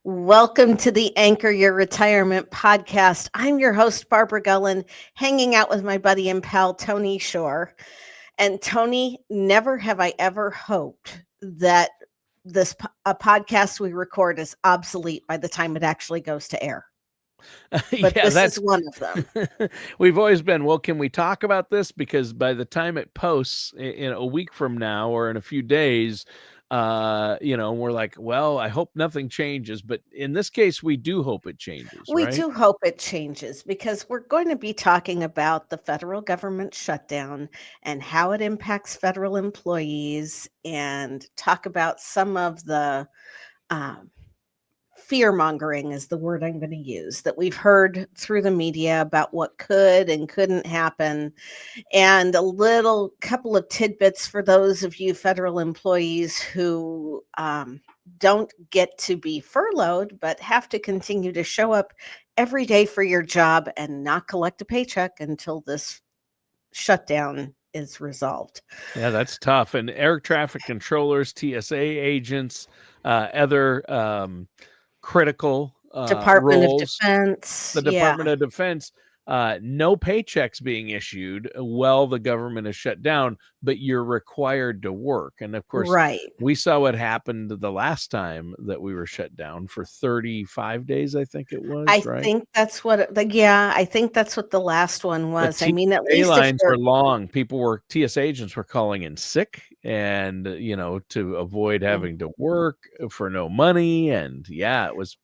Welcome to the Anchor Your Retirement podcast. I'm your host, Barbara Gullen, hanging out with my buddy and pal, Tony Shore. And Tony, never have I ever hoped that a podcast we record is obsolete by the time it actually goes to air. But Yeah, this is that's one of them. we've always been, well, can we talk about this? Because by the time it posts in a week from now or in a few days, we're like, well, I hope nothing changes. But in this case, we do hope it changes, We right? do hope it changes because we're going to be talking about the federal government shutdown and how it impacts federal employees and talk about some of the um, fear mongering is the word I'm going to use that we've heard through the media about what could and couldn't happen, and a little couple of tidbits for those of you federal employees who don't get to be furloughed but have to continue to show up every day for your job and not collect a paycheck until this shutdown is resolved. Yeah, that's tough. And air traffic controllers, TSA agents, other critical Department of roles, Defense, the yeah, Department of Defense, no paychecks being issued while the government is shut down, but you're required to work. And of course, right. we saw what happened the last time that we were shut down for 35 days, I think it was, I right? think that's what yeah, I think that's what the last one The was. I mean, at TSA least if lines you're were long. TSA agents were calling in sick and, to avoid mm, having to work for no money. And yeah, it was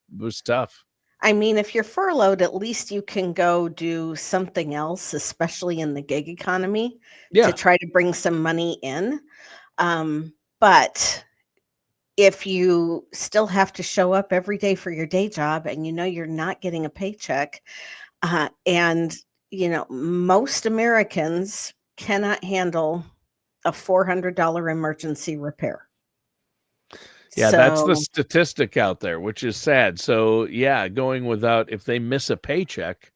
tough. I mean, if you're furloughed, at least you can go do something else, especially in the gig economy, to Yeah. try to bring some money in. But if you still have to show up every day for your day job and you know you're not getting a paycheck, and most Americans cannot handle a $400 emergency repair. Yeah, that's the So, statistic out there, which is sad. So, yeah, going without if they miss a paycheck,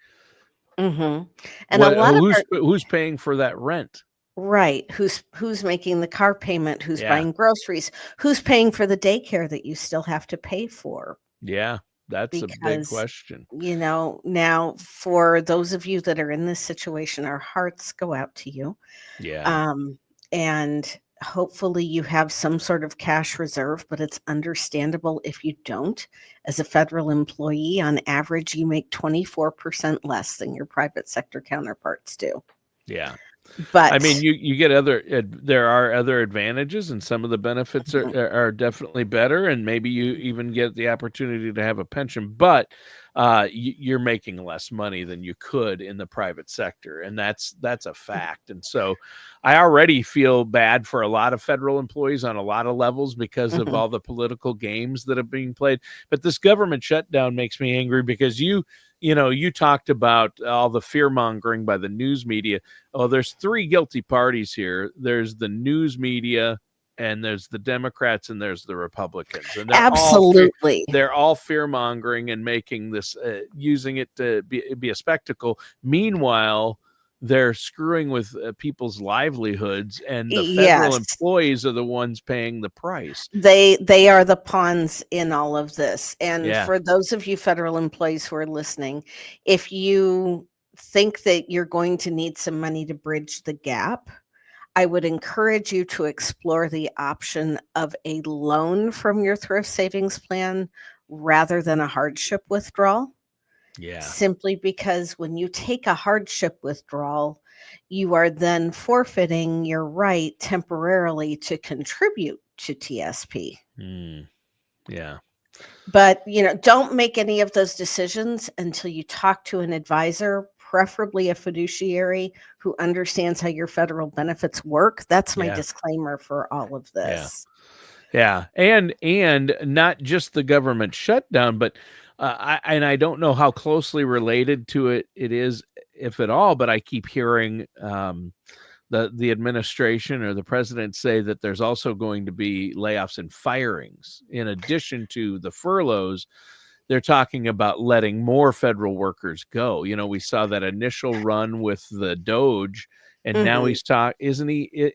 mhm. And a what lot of our who's paying for that rent? right, who's making the car payment, who's Yeah. buying groceries, who's paying for the daycare that you still have to pay for? Yeah, that's a big Because, question. now for those of you that are in this situation, our hearts go out to you. Yeah. Um, and hopefully you have some sort of cash reserve, but it's understandable if you don't. As a federal employee, on average, you make 24% less than your private sector counterparts do. Yeah. I mean, But you get there are other advantages, and some of the benefits are mhm, definitely better, and maybe you even get the opportunity to have a pension, but you're making less money than you could in the private sector, and that's a fact. And so, I already feel bad for a lot of federal employees on a lot of levels because of mhm, all the political games that are being played. But this government shutdown makes me angry because you talked about all the fear mongering by the news media. Oh, there's three guilty parties here. There's the news media, and there's the Democrats, and there's the Republicans, and absolutely. they're all fear mongering and making this using it to be a spectacle. Meanwhile, they're screwing with people's livelihoods, and the federal Yes. employees are the ones paying the price. They are the pawns in all of this. And Yeah, for those of you federal employees who are listening, if you think that you're going to need some money to bridge the gap, I would encourage you to explore the option of a loan from your thrift savings plan rather than a hardship withdrawal, yeah, simply because when you take a hardship withdrawal, you are then forfeiting your right temporarily to contribute to TSP. mm, yeah. But, don't make any of those decisions until you talk to an advisor, preferably a fiduciary who understands how your federal benefits work. That's my Yeah. disclaimer for all of Yeah. this. Yeah, and not just the government shutdown, but I don't know how closely related to it is, if at all. But I keep hearing the administration or the president say that there's also going to be layoffs and firings in addition to the furloughs. They're talking about letting more federal workers go. We saw that initial run with the Doge, And now Mhm. he's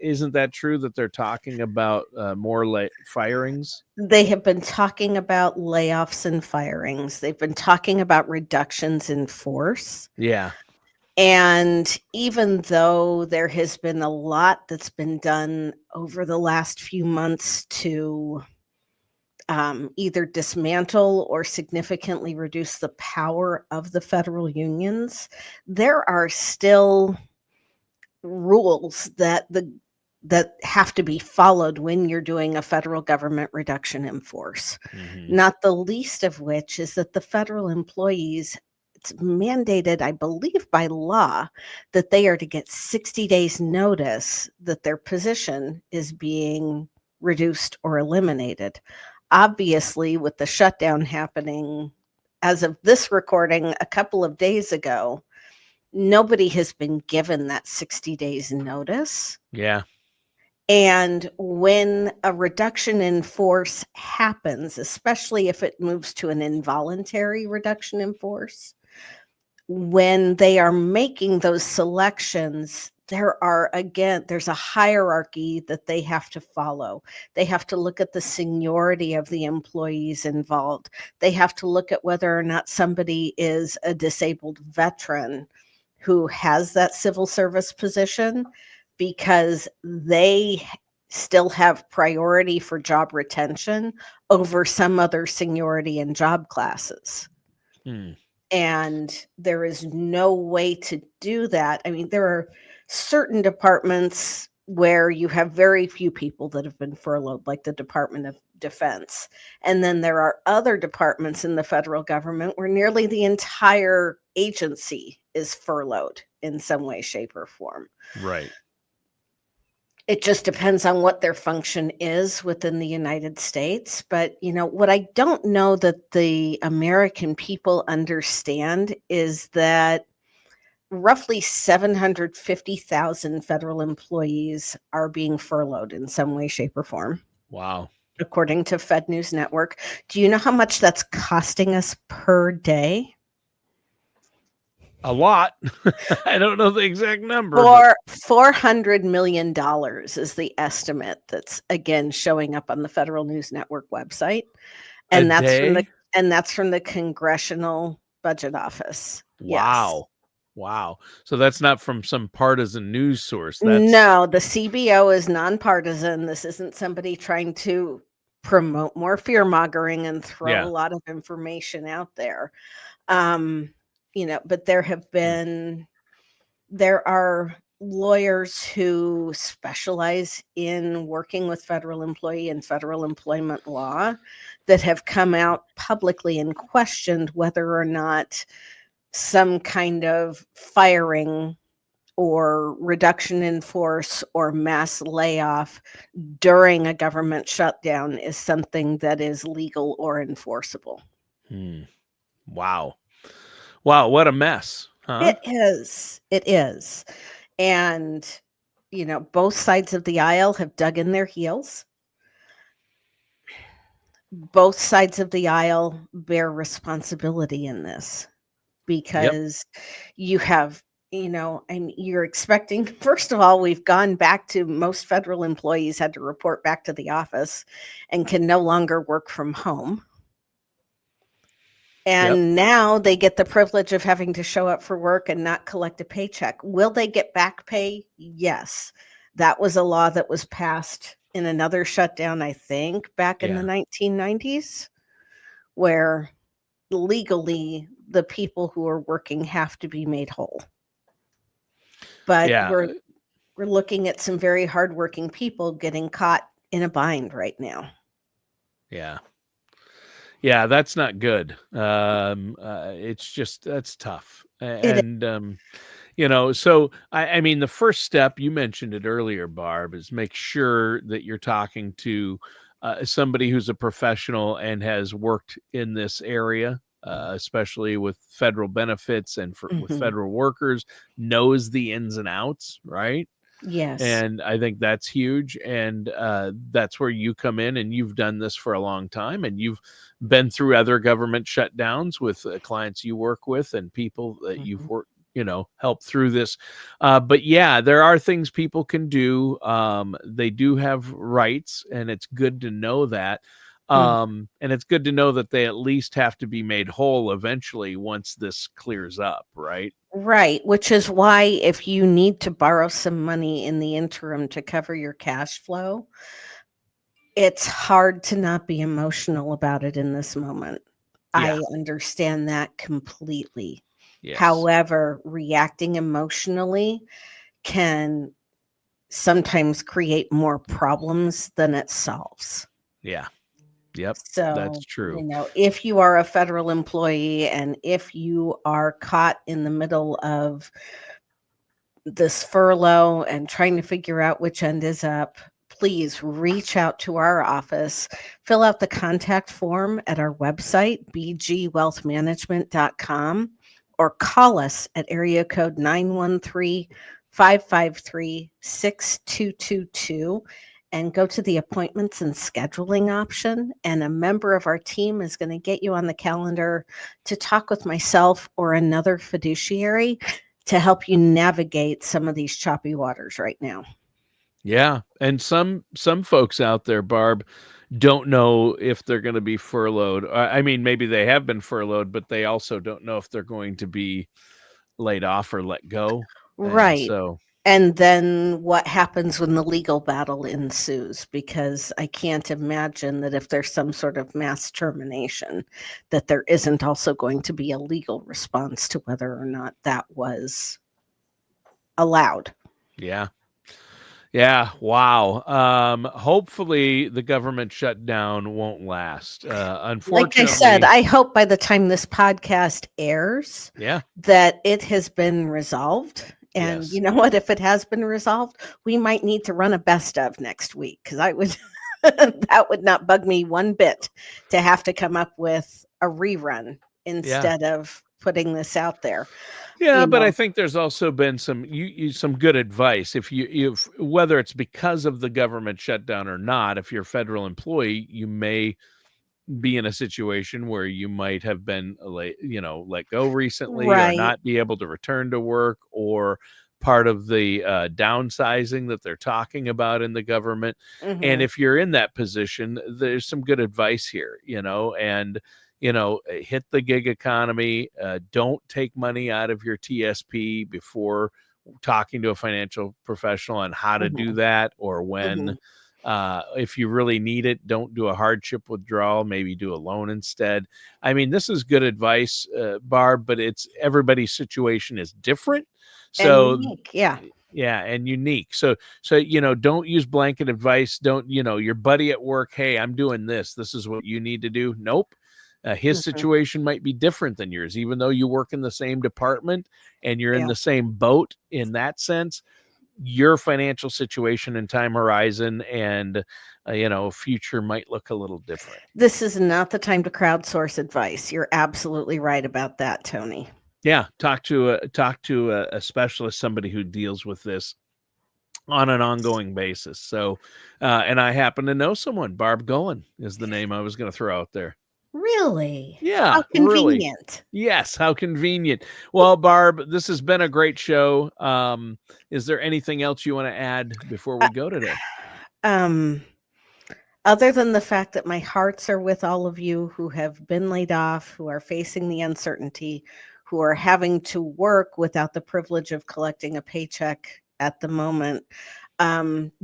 isn't that true that they're talking about more firings? They have been talking about layoffs and firings. They've been talking about reductions in force. Yeah. And even though there has been a lot that's been done over the last few months to either dismantle or significantly reduce the power of the federal unions, there are still rules that have to be followed when you're doing a federal government reduction in force. Hmm. Not the least of which is that the federal employees, it's mandated, I believe, by law that they are to get 60 days notice that their position is being reduced or eliminated. Obviously, with the shutdown happening as of this recording a couple of days ago, nobody has been given that 60 days notice. Yeah. And when a reduction in force happens, especially if it moves to an involuntary reduction in force, when they are making those selections, there's a hierarchy that they have to follow. They have to look at the seniority of the employees involved. They have to look at whether or not somebody is a disabled veteran who has that civil service position, because they still have priority for job retention over some other seniority and job classes. Hmm. And there is no way to do that. I mean, there are certain departments where you have very few people that have been furloughed, like the Department of Defense. And then there are other departments in the federal government where nearly the entire agency is furloughed in some way, shape, or form. Right. It just depends on what their function is within the United States. But, what I don't know that the American people understand is that roughly 750,000 federal employees are being furloughed in some way, shape, or form, Wow. according to Fed News Network. Do you know how much that's costing us per day? A lot. I don't know the exact number, but For $400 million is the estimate that's again showing up on the Federal News Network website. a And that's from the day. and that's from the Congressional Budget Office. Yes. Wow. Wow. So that's not from some partisan news source. That's No, the CBO is nonpartisan. This isn't somebody trying to promote more fear-mongering and throw a yeah. lot of information out there. But there are lawyers who specialize in working with federal employee and federal employment law that have come out publicly and questioned whether or not some kind of firing or reduction in force or mass layoff during a government shutdown is something that is legal or enforceable. Hmm. Wow. Wow. What a mess. Huh? It is. It is. And, both sides of the aisle have dug in their heels. Both sides of the aisle bear responsibility in this, Yep. because you have, and you're expecting, first of all, we've gone back to most federal employees had to report back to the office and can no longer work from home. Yep. And now they get the privilege of having to show up for work and not collect a paycheck. Will they get back pay? Yes. That was a law that was passed in another shutdown, I think, back in the Yeah. 1990s, where legally the people who are working have to be made whole. But Yeah. we're looking at some very hardworking people getting caught in a bind right now. Yeah. Yeah. That's not good. It's just that's tough. It And so I mean, the first step you mentioned it earlier, Barb, is make sure that you're talking to somebody who's a professional and has worked in this area. Especially with federal benefits and with Mhm. federal workers, knows the ins and outs, right? Yes. And I think that's huge. And that's where you come in, and you've done this for a long time, and you've been through other government shutdowns with clients you work with and people that you've Mhm. help through this. But yeah, there are things people can do. They do have rights, and it's good to know that. Mm. And it's good to know that they at least have to be made whole eventually once this clears up, right? Right, which is why if you need to borrow some money in the interim to cover your cash flow, it's hard to not be emotional about it in this moment. Yeah. I understand that completely. Yes. However, reacting emotionally can sometimes create more problems than it solves. Yeah. Yep. That's So, true. if you are a federal employee and if you are caught in the middle of this furlough and trying to figure out which end is up, please reach out to our office, fill out the contact form at our website, bgwealthmanagement.com, or call us at area code 913-553-6222 and go to the appointments and scheduling option. And a member of our team is going to get you on the calendar to talk with myself or another fiduciary to help you navigate some of these choppy waters right now. Yeah, and some folks out there, Barb, don't know if they're going to be furloughed. I mean, maybe they have been furloughed, but they also don't know if they're going to be laid off or let go. And Right. so, And then what happens when the legal battle ensues? Because I can't imagine that if there's some sort of mass termination, that there isn't also going to be a legal response to whether or not that was allowed. yeah. Yeah, wow. Hopefully the government shutdown won't last. Like I said, Unfortunately, I hope by the time this podcast airs yeah. that it has been resolved. And you Yes. know what? If it has been resolved, we might need to run a best of next week because I would that would not bug me one bit to have to come up with a rerun Yeah. instead of putting this out there. Yeah, You but I know, think there's also been some good advice. If you whether it's because of the government shutdown or not, if you're a federal employee, you may be in a situation where you might have been let go recently or right? not be able to return to work, or part of the downsizing that they're talking about in the government. And Hmm. if you're in that position, there's some good advice here, and hit the gig economy. Don't take money out of your TSP before talking to a financial professional on how to do Hmm. that, or when. Hmm. If you really need it, don't do a hardship withdrawal. Maybe do a loan instead. I mean, this is good advice, Barb, but it's everybody's situation is different. And So, unique, yeah. yeah, and unique. So don't use blanket advice. Don't your buddy at work. Hey, I'm doing this. This is what you need to do. Nope. His Hmm. situation might be different than yours, even though you work in the same department and you're in Yeah. the same boat in that sense. Your financial situation and time horizon and future might look a little different. This is not the time to crowdsource advice. You're absolutely right about that, Tony. Yeah, talk to a specialist, somebody who deals with this on an ongoing basis. So, and I happen to know someone. Barb Goen is the name I was going to throw out there. Really? Yeah, How really. convenient. Yes, how convenient. Well, Barb, this has been a great show. Is there anything else you want to add before Uh, we go today? um, other than the fact that my hearts are with all of you who have been laid off, who are facing the uncertainty, who are having to work without the privilege of collecting a paycheck at the moment,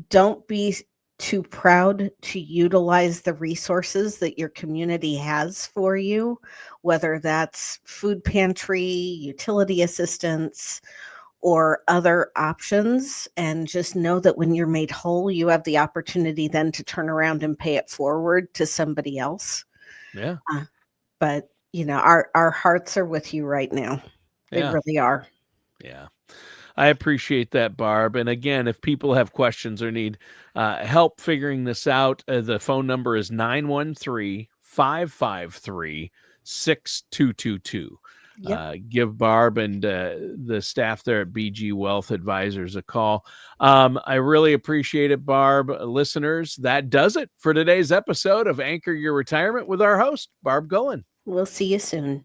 don't be too proud to utilize the resources that your community has for you, whether that's food pantry, utility assistance, or other options. And just know that when you're made whole, you have the opportunity then to turn around and pay it forward to somebody else. Yeah, Uh, but our hearts are with you right now. They yeah, really are. yeah. I appreciate that, Barb. And again, if people have questions or need help figuring this out, the phone number is 913-553-6222. Yep. Give Barb and the staff there at BG Wealth Advisors a call. I really appreciate it, Barb. Listeners, that does it for today's episode of Anchor Your Retirement with our host, Barb Goen. We'll see you soon.